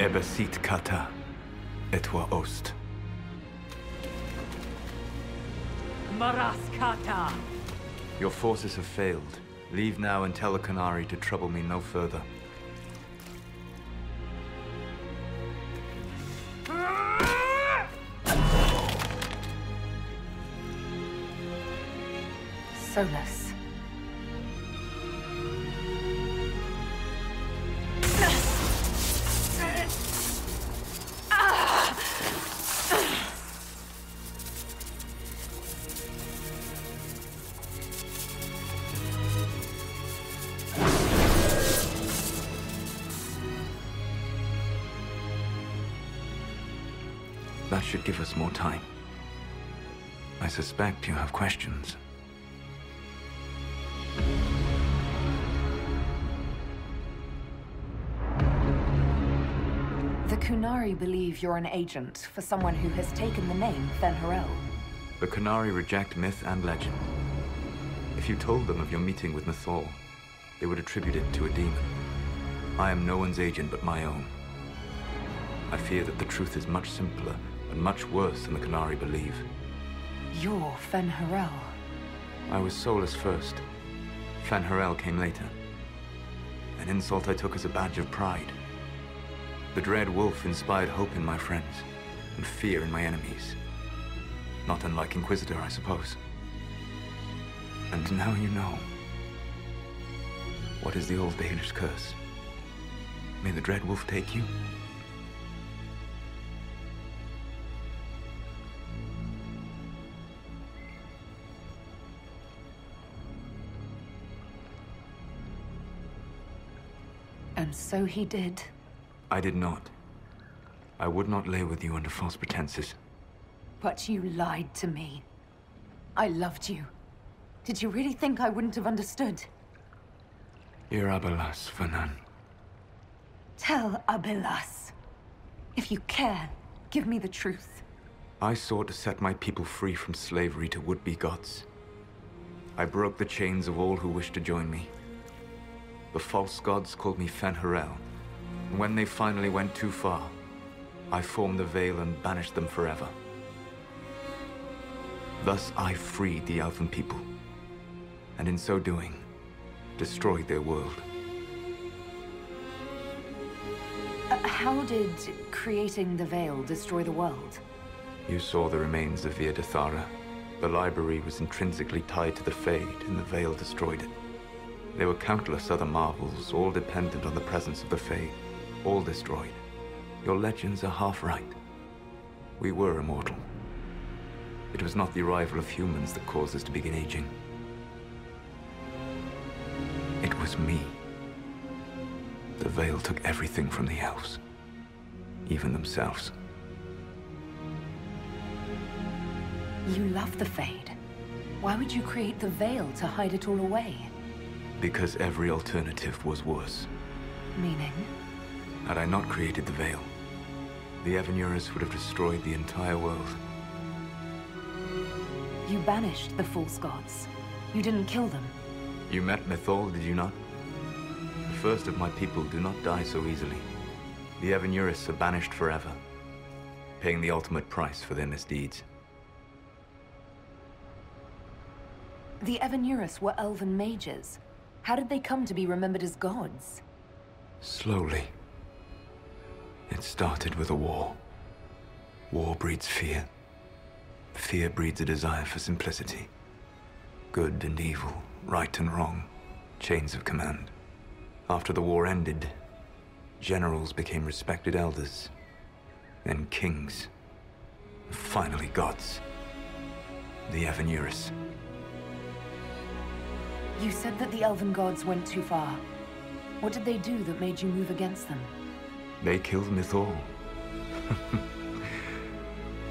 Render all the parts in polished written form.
Ebesit kata, etwa ost. Maras kata. Your forces have failed. Leave now and tell the Canary to trouble me no further. Solas. That should give us more time. I suspect you have questions. The Kunari believe you're an agent for someone who has taken the name Fen Lavellan. The Canary reject myth and legend. If you told them of your meeting with Mythal, they would attribute it to a demon. I am no one's agent but my own. I fear that the truth is much simpler and much worse than the Canary believe. You're Fen Lavellan. I was Solas first. Fen Lavellan came later. An insult I took as a badge of pride. The dread wolf inspired hope in my friends, and fear in my enemies. Not unlike Inquisitor, I suppose. And now you know. What is the old Danish curse? May the dread wolf take you? And so he did. I did not. I would not lay with you under false pretenses. But you lied to me. I loved you. Did you really think I wouldn't have understood? Irabelas, Fanan. Tell Abelas. If you care, give me the truth. I sought to set my people free from slavery to would-be gods. I broke the chains of all who wished to join me. The false gods called me Fen Lavellan, and when they finally went too far, I formed the Veil and banished them forever. Thus I freed the Elven people, and in so doing, destroyed their world. How did creating the Veil destroy the world? You saw the remains of Via de Thara. The library was intrinsically tied to the Fade, and the Veil destroyed it. There were countless other marvels, all dependent on the presence of the Fade, all destroyed. Your legends are half right. We were immortal. It was not the arrival of humans that caused us to begin aging. It was me. The Veil took everything from the elves, even themselves. You love the Fade. Why would you create the Veil to hide it all away? Because every alternative was worse. Meaning? Had I not created the Veil, the Evanurus would have destroyed the entire world. You banished the false gods. You didn't kill them. You met Mythal, did you not? The first of my people do not die so easily. The Evanurus are banished forever, paying the ultimate price for their misdeeds. The Evanurus were elven mages. How did they come to be remembered as gods? Slowly. It started with a war. War breeds fear. Fear breeds a desire for simplicity. Good and evil, right and wrong, chains of command. After the war ended, generals became respected elders, then kings, and finally gods. The Evanurus. You said that the elven gods went too far. What did they do that made you move against them? They killed Mythal.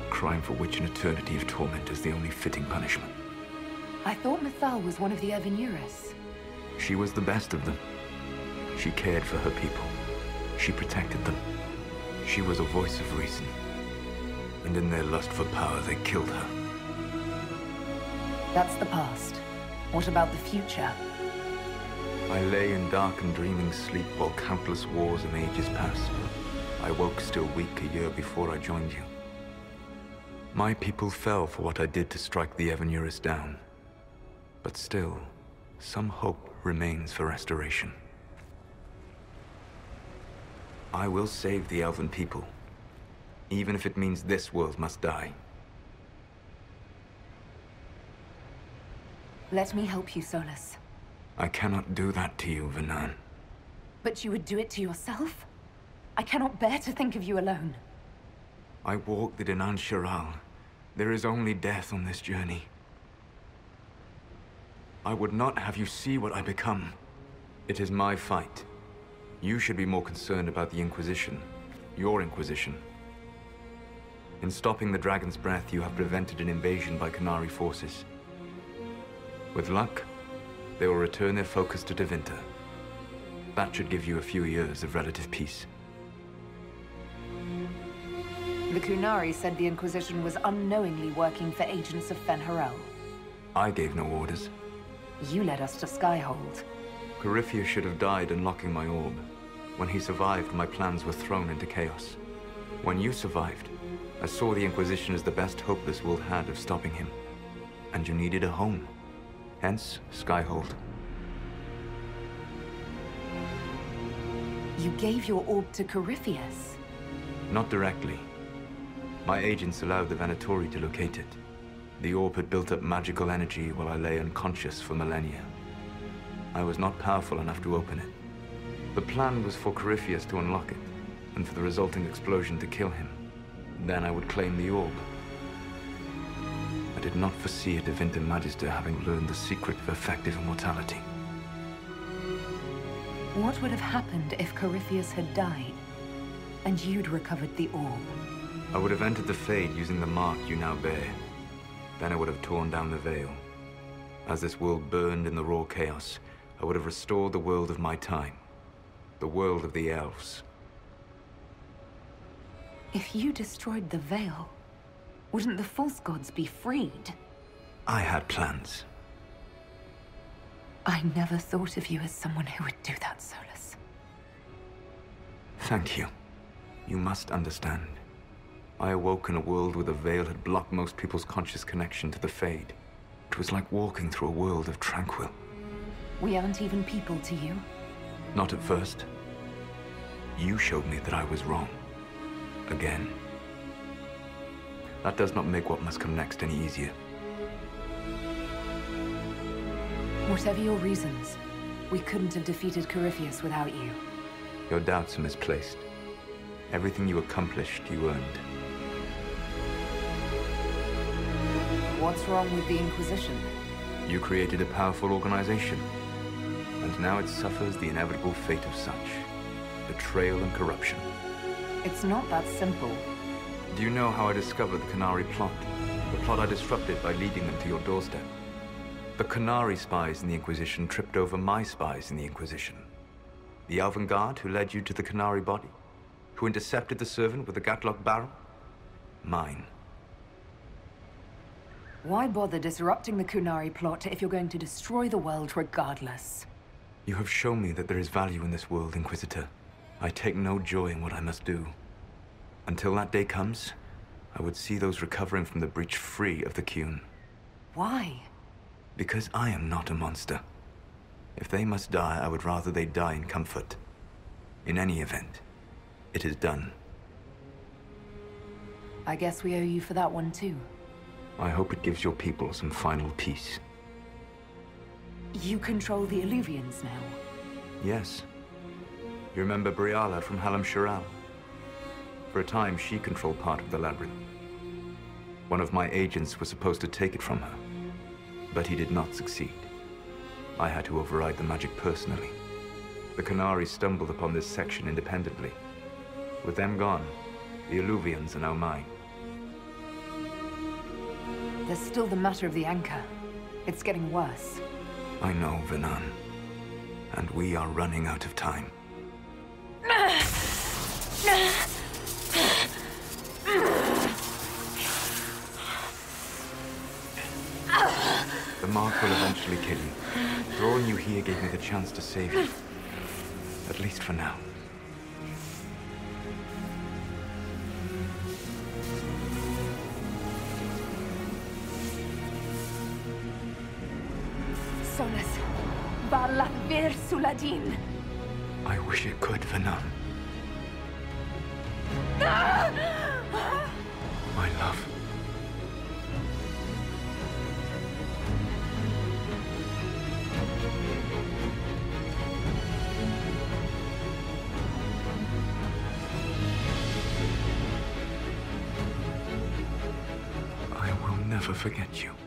Crime for which an eternity of torment is the only fitting punishment. I thought Mythal was one of the Evanurus. She was the best of them. She cared for her people. She protected them. She was a voice of reason. And in their lust for power, they killed her. That's the past. What about the future? I lay in dark and dreaming sleep while countless wars and ages passed. I woke still weak a year before I joined you. My people fell for what I did to strike the Evanurus down. But still, some hope remains for restoration. I will save the elven people, even if it means this world must die. Let me help you, Solas. I cannot do that to you, Vernan. But you would do it to yourself? I cannot bear to think of you alone. I walk the Dinan Shiral. There is only death on this journey. I would not have you see what I become. It is my fight. You should be more concerned about the Inquisition. Your Inquisition. In stopping the Dragon's Breath, you have prevented an invasion by Qunari forces. With luck, they will return their focus to Tevinter. That should give you a few years of relative peace. The Qunari said the Inquisition was unknowingly working for agents of Fen Lavellan. I gave no orders. You led us to Skyhold. Corypheus should have died unlocking my orb. When he survived, my plans were thrown into chaos. When you survived, I saw the Inquisition as the best hope this world had of stopping him. And you needed a home. Hence, Skyhold. You gave your orb to Corypheus? Not directly. My agents allowed the Venatori to locate it. The orb had built up magical energy while I lay unconscious for millennia. I was not powerful enough to open it. The plan was for Corypheus to unlock it, and for the resulting explosion to kill him. Then I would claim the orb. I did not foresee a Tevinter Magister having learned the secret of effective immortality. What would have happened if Corypheus had died, and you'd recovered the orb? I would have entered the Fade using the mark you now bear. Then I would have torn down the veil. As this world burned in the raw chaos, I would have restored the world of my time. The world of the elves. If you destroyed the veil, wouldn't the false gods be freed? I had plans. I never thought of you as someone who would do that, Solas. Thank you. You must understand. I awoke in a world where the veil had blocked most people's conscious connection to the Fade. It was like walking through a world of tranquil. We aren't even people to you? Not at first. You showed me that I was wrong. Again. That does not make what must come next any easier. Whatever your reasons, we couldn't have defeated Corypheus without you. Your doubts are misplaced. Everything you accomplished, you earned. What's wrong with the Inquisition? You created a powerful organization, and now it suffers the inevitable fate of such. Betrayal and corruption. It's not that simple. Do you know how I discovered the Qunari plot? The plot I disrupted by leading them to your doorstep. The Qunari spies in the Inquisition tripped over my spies in the Inquisition. The Elven Guard who led you to the Qunari body? Who intercepted the servant with the Gatlock barrel? Mine. Why bother disrupting the Qunari plot if you're going to destroy the world regardless? You have shown me that there is value in this world, Inquisitor. I take no joy in what I must do. Until that day comes, I would see those recovering from the breach free of the Qun. Why? Because I am not a monster. If they must die, I would rather they die in comfort. In any event, it is done. I guess we owe you for that one too. I hope it gives your people some final peace. You control the Illuvians now? Yes. You remember Briala from Halam Shiral? For a time, she controlled part of the labyrinth. One of my agents was supposed to take it from her, but he did not succeed. I had to override the magic personally. The Qunari stumbled upon this section independently. With them gone, the Illuvians are now mine. There's still the matter of the anchor. It's getting worse. I know, Vernan. And we are running out of time. The mark will eventually kill you. Throwing you here gave me the chance to save you. At least for now. Tresspasser-Solas and Fen. I wish it could for none. My love. I will never forget you.